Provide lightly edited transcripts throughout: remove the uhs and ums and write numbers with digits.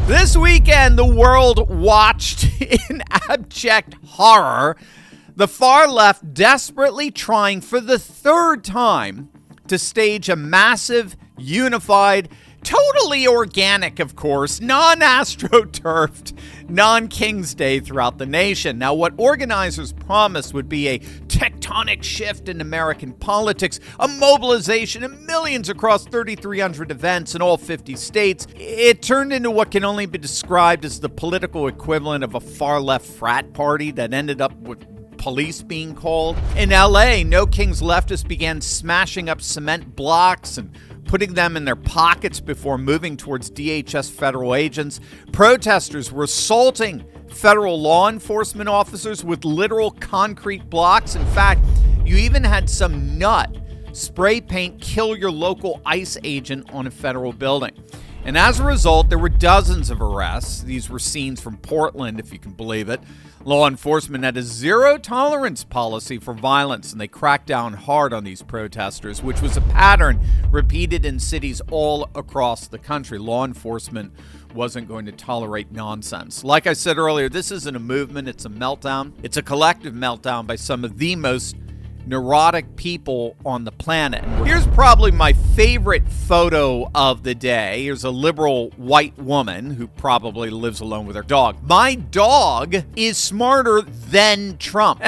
This weekend, the world watched in abject horror the far left desperately trying for the third time to stage a massive, unified, totally organic, of course, non-astroturfed, non-King's Day throughout the nation. Now, what organizers promised would be a tectonic shift in American politics, a mobilization of millions across 3,300 events in all 50 states, it turned into what can only be described as the political equivalent of a far-left frat party that ended up with police being called. In LA, No Kings leftists began smashing up cement blocks and putting them in their pockets before moving towards DHS federal agents. Protesters were assaulting federal law enforcement officers with literal concrete blocks. In fact, you even had some nut spray paint kill your local ICE agent on a federal building. And as a result, there were dozens of arrests. These were scenes from Portland, if you can believe it. Law enforcement had a zero-tolerance policy for violence, and they cracked down hard on these protesters, which was a pattern repeated in cities all across the country. Law enforcement wasn't going to tolerate nonsense. Like I said earlier, this isn't a movement, it's a meltdown. It's a collective meltdown by some of the most neurotic people on the planet. Here's probably my favorite photo of the day. Here's a liberal white woman who probably lives alone with her dog. My dog is smarter than Trump.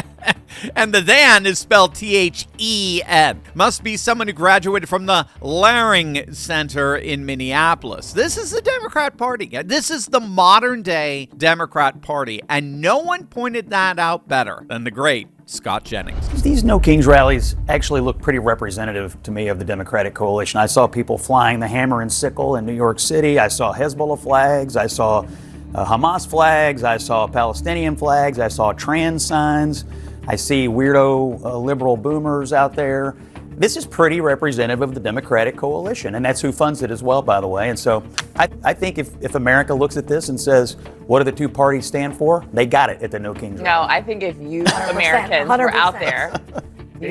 And the "than" is spelled T-H-E-N. Must be someone who graduated from the Laring Center in Minneapolis. This is the Democrat Party. This is the modern day Democrat Party. And no one pointed that out better than the great Scott Jennings. These No Kings rallies actually look pretty representative to me of the Democratic coalition. I saw people flying the hammer and sickle in New York City. I saw Hezbollah flags. I saw Hamas flags. I saw Palestinian flags. I saw trans signs. I see weirdo liberal boomers out there. This is pretty representative of the Democratic coalition, and that's who funds it as well, by the way. And so I think if America looks at this and says, what do the two parties stand for? They got it at the No Kings rally. No, I think if you Americans were out there,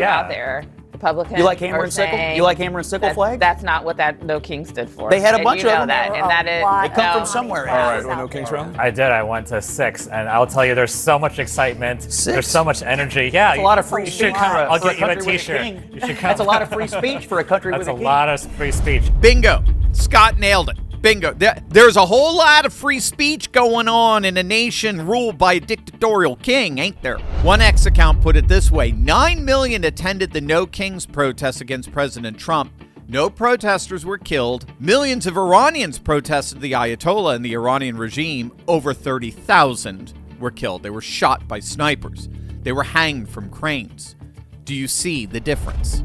out there, Republicans. You like hammer and sickle? You like hammer and sickle flags? That's not what that No King stood for. They had a bunch of them. That, and that is, they come from somewhere. All right, well, No Kings rally? I did. I went to 6, and I'll tell you, there's so much excitement. 6? There's so much energy. Yeah, that's a lot of free speech. I'll get you a T-shirt. That's a lot of free speech for a country with a king. That's a lot of free speech. Bingo. Scott nailed it. Bingo. There's a whole lot of free speech going on in a nation ruled by a dictatorial king, ain't there? One X account put it this way: 9 million attended the No Kings protests against President Trump. No protesters were killed. Millions of Iranians protested the Ayatollah and the Iranian regime. Over 30,000 were killed. They were shot by snipers. They were hanged from cranes. Do you see the difference?